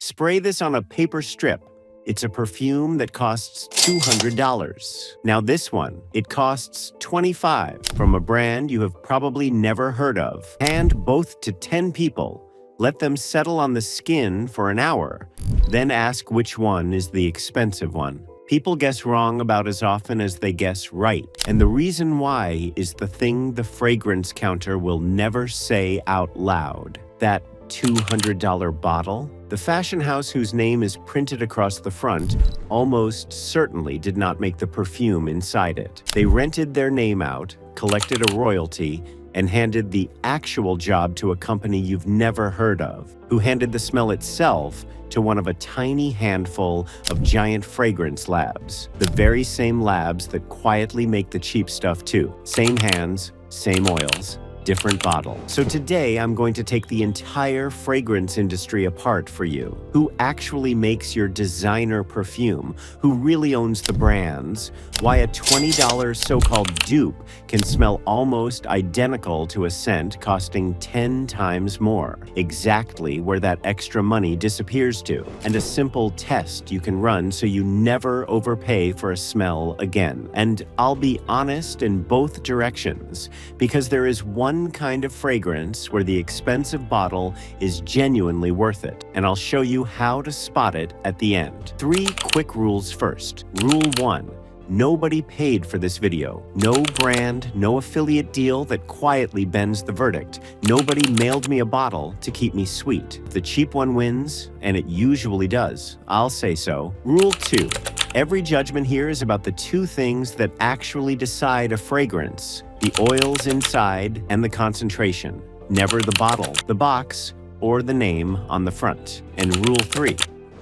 Spray this on a paper strip. It's a perfume that costs $200. Now this one, it costs $25 from a brand you have probably never heard of. Hand both to 10 people. Let them settle on the skin for an hour. Then ask which one is the expensive one. People guess wrong about as often as they guess right. And the reason why is the thing the fragrance counter will never say out loud. That $200 bottle? The fashion house whose name is printed across the front almost certainly did not make the perfume inside it. They rented their name out, collected a royalty, and handed the actual job to a company you've never heard of, who handed the smell itself to one of a tiny handful of giant fragrance labs. The very same labs that quietly make the cheap stuff too. Same hands, same oils, different bottle. So today I'm going to take the entire fragrance industry apart for you. Who actually makes your designer perfume? Who really owns the brands? Why a $20 so-called dupe can smell almost identical to a scent costing 10 times more. Exactly where that extra money disappears to. And a simple test you can run so you never overpay for a smell again. And I'll be honest in both directions, because there is one kind of fragrance where the expensive bottle is genuinely worth it, and I'll show you how to spot it at the end. 3 quick rules first. Rule 1. Nobody paid for this video. No brand, no affiliate deal that quietly bends the verdict. Nobody mailed me a bottle to keep me sweet. If the cheap one wins, and it usually does, I'll say so. Rule 2. Every judgment here is about the 2 things that actually decide a fragrance: the oils inside and the concentration. Never the bottle, the box, or the name on the front. And rule 3,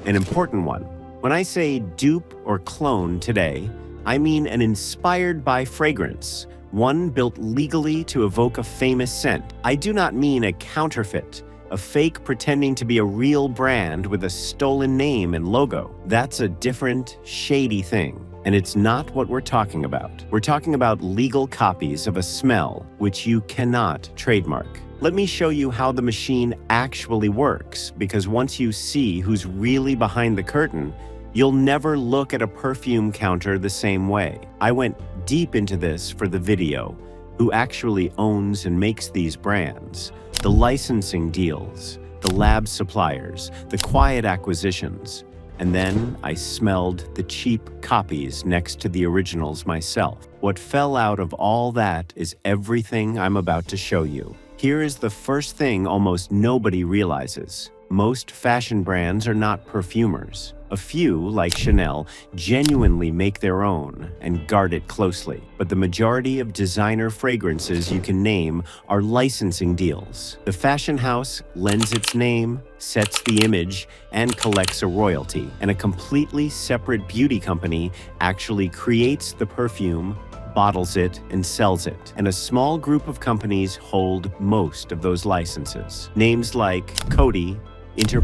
an important one. When I say dupe or clone today, I mean an inspired by fragrance, one built legally to evoke a famous scent. I do not mean a counterfeit, a fake pretending to be a real brand with a stolen name and logo. That's a different, shady thing. And it's not what we're talking about. We're talking about legal copies of a smell which you cannot trademark. Let me show you how the machine actually works, because once you see who's really behind the curtain, you'll never look at a perfume counter the same way. I went deep into this for the video. Who actually owns and makes these brands? The licensing deals, the lab suppliers, the quiet acquisitions. And then I smelled the cheap copies next to the originals myself. What fell out of all that is everything I'm about to show you. Here is the first thing almost nobody realizes. Most fashion brands are not perfumers. A few, like Chanel, genuinely make their own and guard it closely. But the majority of designer fragrances you can name are licensing deals. The fashion house lends its name, sets the image, and collects a royalty. And a completely separate beauty company actually creates the perfume, bottles it, and sells it. And a small group of companies hold most of those licenses. Names like Coty,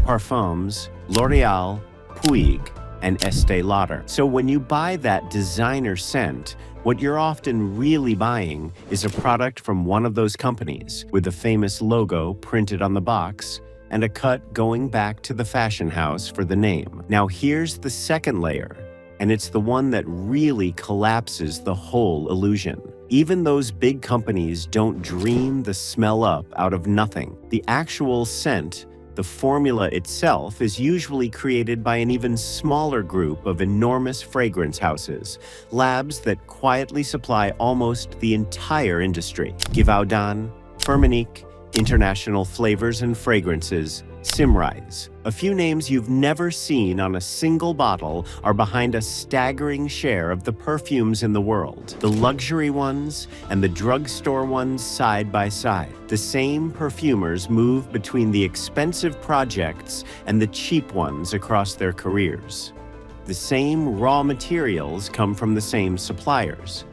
Perfumes, L'Oreal, Puig, and Estee Lauder. So when you buy that designer scent, what you're often really buying is a product from one of those companies with a famous logo printed on the box and a cut going back to the fashion house for the name. Now here's the second layer, and it's the one that really collapses the whole illusion. Even those big companies don't dream the smell up out of nothing. The actual scent, the formula itself, is usually created by an even smaller group of enormous fragrance houses, labs that quietly supply almost the entire industry. Givaudan, Firmenich, International Flavors and Fragrances, Symrise. A few names you've never seen on a single bottle are behind a staggering share of the perfumes in the world. The luxury ones and the drugstore ones side by side. The same perfumers move between the expensive projects and the cheap ones across their careers. The same raw materials come from the same suppliers,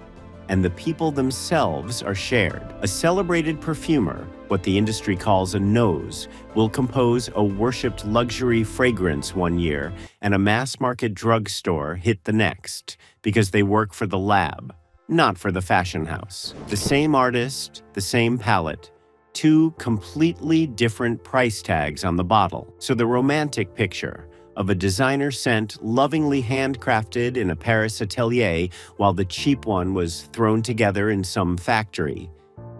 and the people themselves are shared. A celebrated perfumer, what the industry calls a nose, will compose a worshipped luxury fragrance one year and a mass-market drugstore hit the next, because they work for the lab, not for the fashion house. The same artist, the same palette, two completely different price tags on the bottle. So the romantic picture of a designer scent lovingly handcrafted in a Paris atelier while the cheap one was thrown together in some factory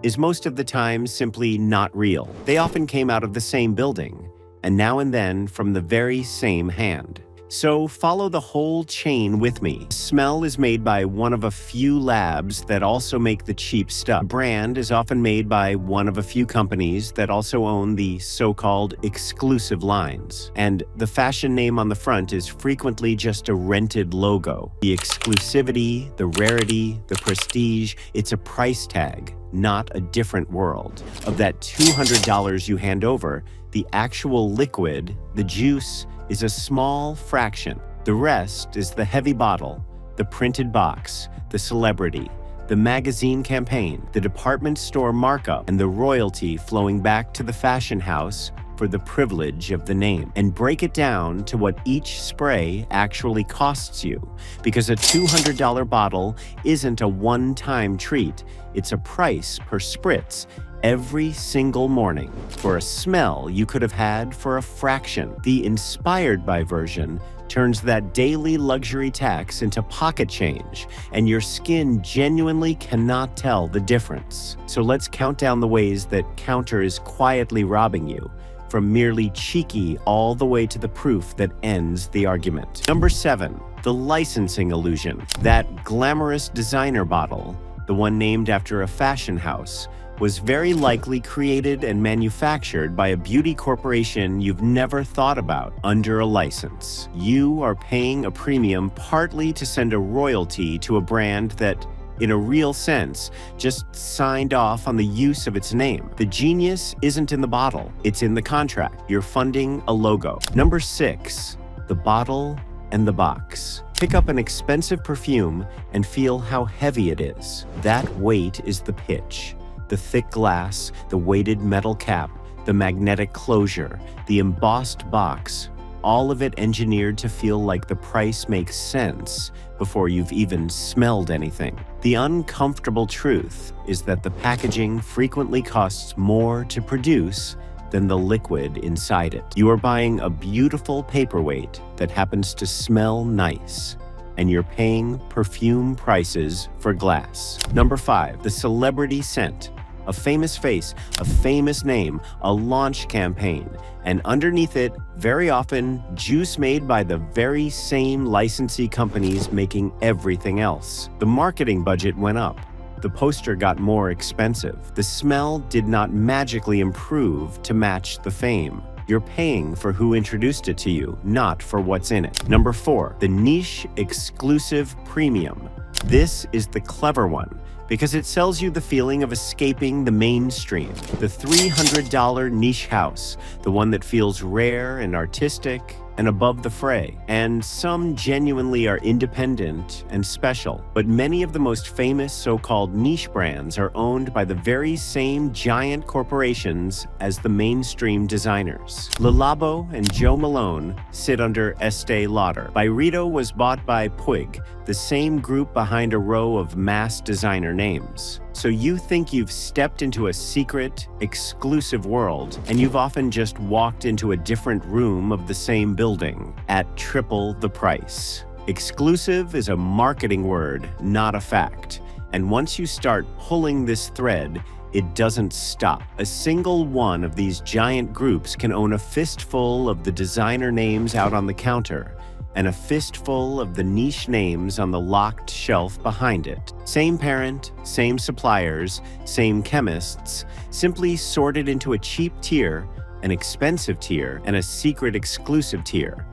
is most of the time simply not real. They often came out of the same building, and now and then from the very same hand. So follow the whole chain with me. Smell is made by one of a few labs that also make the cheap stuff. Brand is often made by one of a few companies that also own the so-called exclusive lines. And the fashion name on the front is frequently just a rented logo. The exclusivity, the rarity, the prestige, it's a price tag, not a different world. Of that $200 you hand over, the actual liquid, the juice, is a small fraction. The rest is the heavy bottle, the printed box, the celebrity, the magazine campaign, the department store markup, and the royalty flowing back to the fashion house for the privilege of the name. And break it down to what each spray actually costs you, because a $200 bottle isn't a one-time treat. It's a price per spritz every single morning for a smell you could have had for a fraction. The inspired by version turns that daily luxury tax into pocket change, and your skin genuinely cannot tell the difference. So let's count down the ways that counter is quietly robbing you, from merely cheeky all the way to the proof that ends the argument. Number 7, the licensing illusion. That glamorous designer bottle, the one named after a fashion house, was very likely created and manufactured by a beauty corporation you've never thought about under a license. You are paying a premium partly to send a royalty to a brand that, in a real sense, just signed off on the use of its name. The genius isn't in the bottle, it's in the contract. You're funding a logo. Number 6, the bottle and the box. Pick up an expensive perfume and feel how heavy it is. That weight is the pitch. The thick glass, the weighted metal cap, the magnetic closure, the embossed box, all of it engineered to feel like the price makes sense before you've even smelled anything. The uncomfortable truth is that the packaging frequently costs more to produce than the liquid inside it. You are buying a beautiful paperweight that happens to smell nice, and you're paying perfume prices for glass. Number 5, the celebrity scent. A famous face, a famous name, a launch campaign, and underneath it, very often, juice made by the very same licensee companies making everything else. The marketing budget went up. The poster got more expensive. The smell did not magically improve to match the fame. You're paying for who introduced it to you, not for what's in it. Number 4, the niche exclusive premium. This is the clever one, because it sells you the feeling of escaping the mainstream. The $300 niche house, the one that feels rare and artistic and above the fray. And some genuinely are independent and special, but many of the most famous so-called niche brands are owned by the very same giant corporations as the mainstream designers. Le Labo and Jo Malone sit under Estee Lauder. Byredo was bought by Puig, the same group behind a row of mass designer names. So you think you've stepped into a secret, exclusive world, and you've often just walked into a different room of the same building at triple the price. Exclusive is a marketing word, not a fact. And once you start pulling this thread, it doesn't stop. A single one of these giant groups can own a fistful of the designer names out on the counter, and a fistful of the niche names on the locked shelf behind it. Same parent, same suppliers, same chemists, simply sorted into a cheap tier, an expensive tier, and a secret exclusive tier,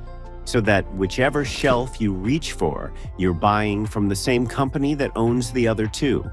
so that whichever shelf you reach for, you're buying from the same company that owns the other two.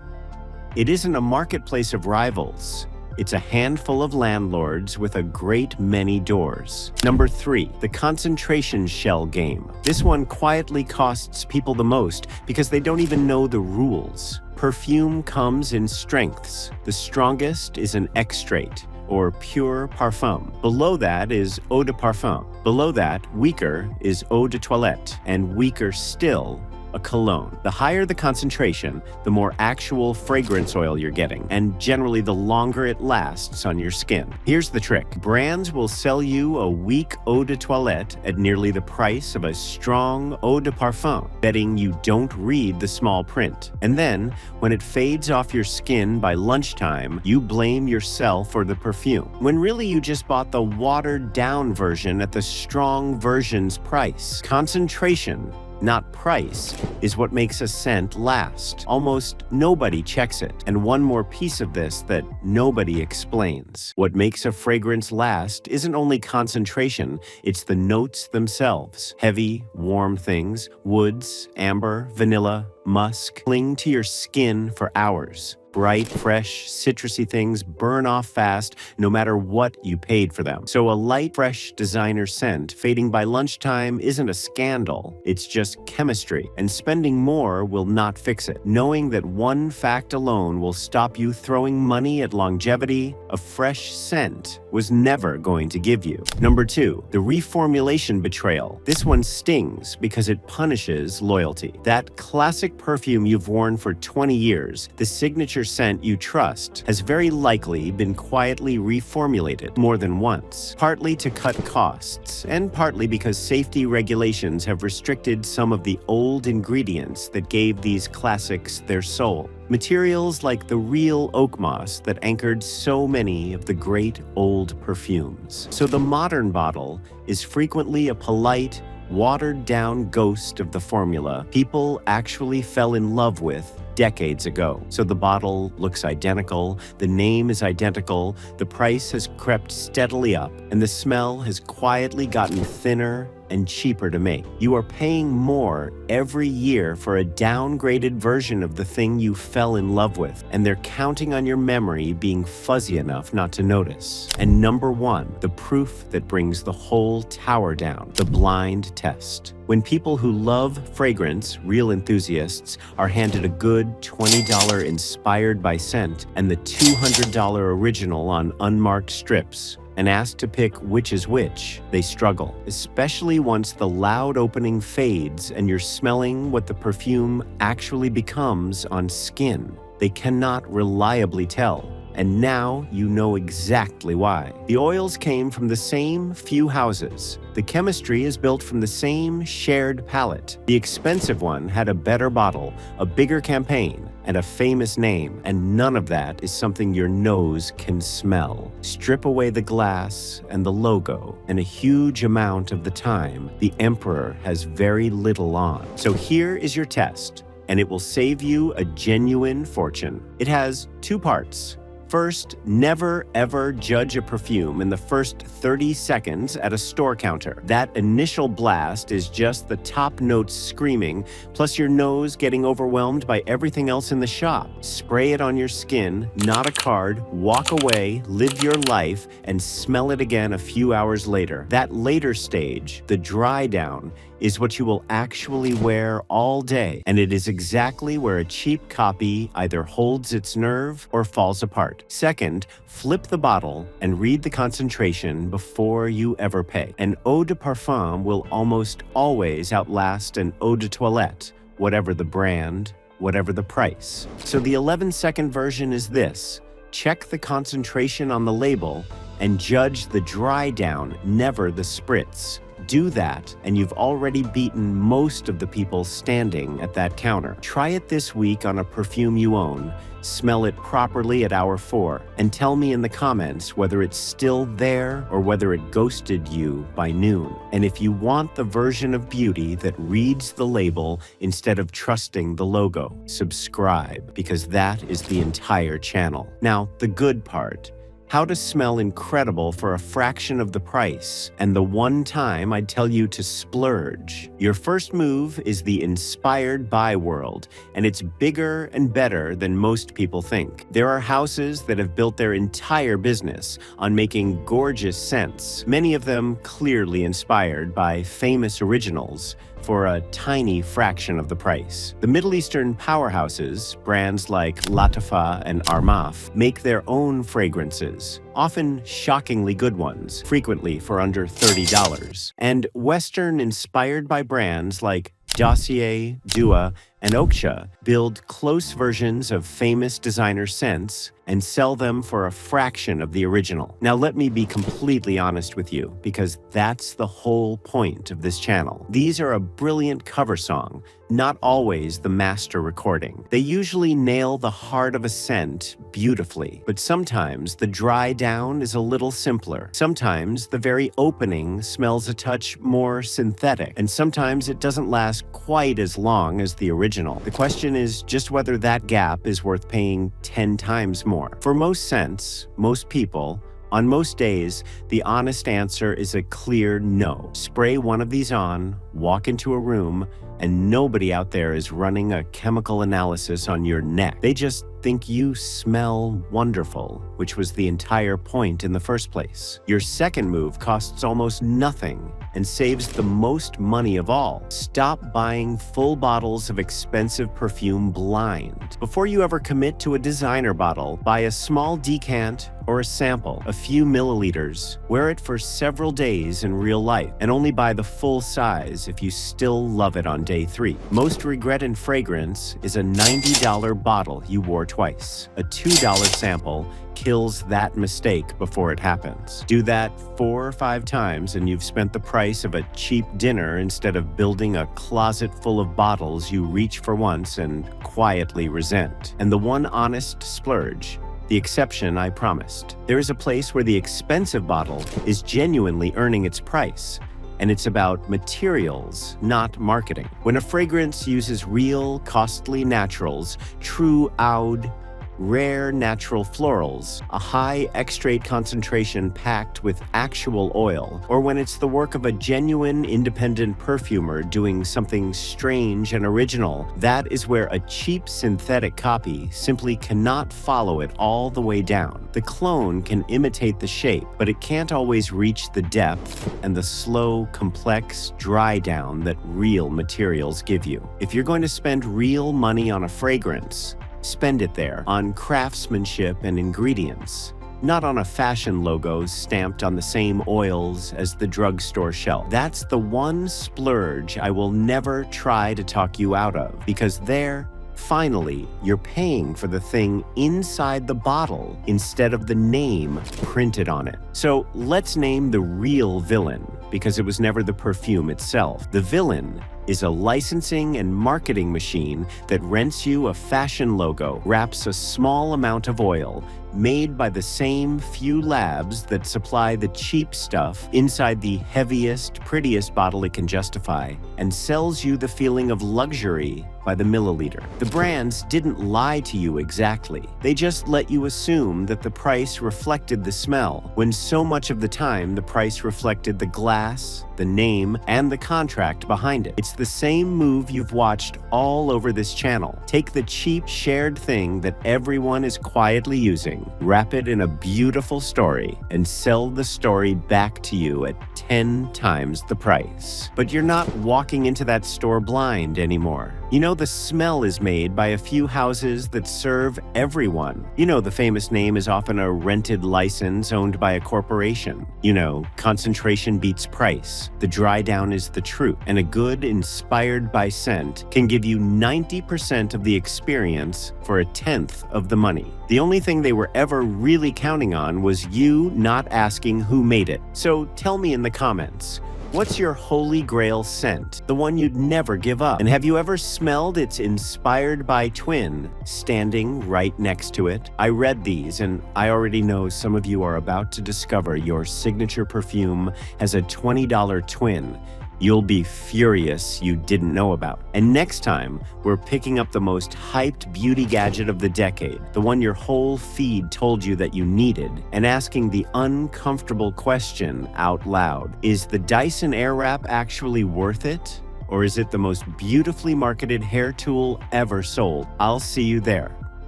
It isn't a marketplace of rivals. It's a handful of landlords with a great many doors. Number 3, the concentration shell game. This one quietly costs people the most because they don't even know the rules. Perfume comes in strengths. The strongest is an extrait, or pure parfum. Below that is eau de parfum. Below that, weaker, is eau de toilette. And weaker still a cologne. The higher the concentration, the more actual fragrance oil you're getting, and generally the longer it lasts on your skin. Here's the trick. Brands will sell you a weak eau de toilette at nearly the price of a strong eau de parfum, betting you don't read the small print. And then, when it fades off your skin by lunchtime, you blame yourself or the perfume, when really you just bought the watered-down version at the strong version's price. Concentration, not price, is what makes a scent last. Almost nobody checks it. And one more piece of this that nobody explains. What makes a fragrance last isn't only concentration, it's the notes themselves. Heavy, warm things, woods, amber, vanilla, musk, cling to your skin for hours. Bright, fresh, citrusy things burn off fast no matter what you paid for them. So a light, fresh designer scent fading by lunchtime isn't a scandal. It's just chemistry, and spending more will not fix it. Knowing that one fact alone will stop you throwing money at longevity, a fresh scent was never going to give you. Number 2, the reformulation betrayal. This one stings because it punishes loyalty. That classic perfume you've worn for 20 years, the signature scent you trust, has very likely been quietly reformulated more than once, partly to cut costs, and partly because safety regulations have restricted some of the old ingredients that gave these classics their soul. Materials like the real oak moss that anchored so many of the great old perfumes. So the modern bottle is frequently a polite, watered-down ghost of the formula people actually fell in love with decades ago. So the bottle looks identical, the name is identical, the price has crept steadily up, and the smell has quietly gotten thinner and cheaper to make. You are paying more every year for a downgraded version of the thing you fell in love with, and they're counting on your memory being fuzzy enough not to notice. And number 1, the proof that brings the whole tower down, the blind test. When people who love fragrance, real enthusiasts, are handed a good $20 inspired by scent and the $200 original on unmarked strips, and asked to pick which is which, they struggle, especially once the loud opening fades and you're smelling what the perfume actually becomes on skin. They cannot reliably tell. And now you know exactly why. The oils came from the same few houses. The chemistry is built from the same shared palette. The expensive one had a better bottle, a bigger campaign, and a famous name, and none of that is something your nose can smell. Strip away the glass and the logo, and a huge amount of the time, the emperor has very little on. So here is your test, and it will save you a genuine fortune. It has 2 parts. First, never ever judge a perfume in the first 30 seconds at a store counter. That initial blast is just the top notes screaming, plus your nose getting overwhelmed by everything else in the shop. Spray it on your skin, not a card, walk away, live your life, and smell it again a few hours later. That later stage, the dry down, is what you will actually wear all day, and it is exactly where a cheap copy either holds its nerve or falls apart. Second, flip the bottle and read the concentration before you ever pay. An eau de parfum will almost always outlast an eau de toilette, whatever the brand, whatever the price. So the 11-second version is this: check the concentration on the label and judge the dry down, never the spritz. Do that, and you've already beaten most of the people standing at that counter. Try it this week on a perfume you own, smell it properly at hour 4, and tell me in the comments whether it's still there or whether it ghosted you by noon. And if you want the version of beauty that reads the label instead of trusting the logo, subscribe, because that is the entire channel. Now, the good part: how to smell incredible for a fraction of the price, and the one time I'd tell you to splurge. Your first move is the inspired by world, and it's bigger and better than most people think. There are houses that have built their entire business on making gorgeous scents, many of them clearly inspired by famous originals, for a tiny fraction of the price. The Middle Eastern powerhouses, brands like Lattafa and Armaf, make their own fragrances, often shockingly good ones, frequently for under $30. And Western inspired by brands like Dossier, Dua, and Oksha build close versions of famous designer scents and sell them for a fraction of the original. Now let me be completely honest with you, because that's the whole point of this channel. These are a brilliant cover song, not always the master recording. They usually nail the heart of a scent beautifully, but sometimes the dry down is a little simpler. Sometimes the very opening smells a touch more synthetic, and sometimes it doesn't last quite as long as the original. The question is just whether that gap is worth paying 10 times more. For most scents, most people, on most days, the honest answer is a clear no. Spray one of these on, walk into a room, and nobody out there is running a chemical analysis on your neck. They just think you smell wonderful, which was the entire point in the first place. Your second move costs almost nothing and saves the most money of all. Stop buying full bottles of expensive perfume blind. Before you ever commit to a designer bottle, buy a small decant or a sample, a few milliliters. Wear it for several days in real life, and only buy the full size if you still love it on day 3. Most regret in fragrance is a $90 bottle you wore twice. A $2 sample kills that mistake before it happens. Do that 4 or 5 times and you've spent the price of a cheap dinner instead of building a closet full of bottles you reach for once and quietly resent. And the one honest splurge, the exception I promised. There is a place where the expensive bottle is genuinely earning its price, and it's about materials, not marketing. When a fragrance uses real, costly naturals, true oud, rare natural florals, a high extrate concentration packed with actual oil, or when it's the work of a genuine independent perfumer doing something strange and original, that is where a cheap synthetic copy simply cannot follow it all the way down. The clone can imitate the shape, but it can't always reach the depth and the slow, complex dry down that real materials give you. If you're going to spend real money on a fragrance, spend it there, on craftsmanship and ingredients, not on a fashion logo stamped on the same oils as the drugstore shelf. That's the one splurge I will never try to talk you out of, because there, finally, you're paying for the thing inside the bottle instead of the name printed on it. So let's name the real villain, because it was never the perfume itself. The villain is a licensing and marketing machine that rents you a fashion logo, wraps a small amount of oil, made by the same few labs that supply the cheap stuff inside the heaviest, prettiest bottle it can justify, and sells you the feeling of luxury by the milliliter. The brands didn't lie to you exactly. They just let you assume that the price reflected the smell, when so much of the time the price reflected the glass, the name, and the contract behind it. It's the same move you've watched all over this channel. Take the cheap shared thing that everyone is quietly using, wrap it in a beautiful story, and sell the story back to you at 10 times the price. But you're not walking into that store blind anymore. You know the smell is made by a few houses that serve everyone. You know the famous name is often a rented license owned by a corporation. You know, concentration beats price. The dry down is the truth. And a good inspired by scent can give you 90% of the experience for a 1/10 of the money. The only thing they were ever really counting on was you not asking who made it. So tell me in the comments, what's your holy grail scent? The one you'd never give up? And have you ever smelled its inspired by twin standing right next to it? I read these and I already know some of you are about to discover your signature perfume has a $20 twin you'll be furious you didn't know about. And next time, we're picking up the most hyped beauty gadget of the decade, the one your whole feed told you that you needed, and asking the uncomfortable question out loud. Is the Dyson Airwrap actually worth it? Or is it the most beautifully marketed hair tool ever sold? I'll see you there.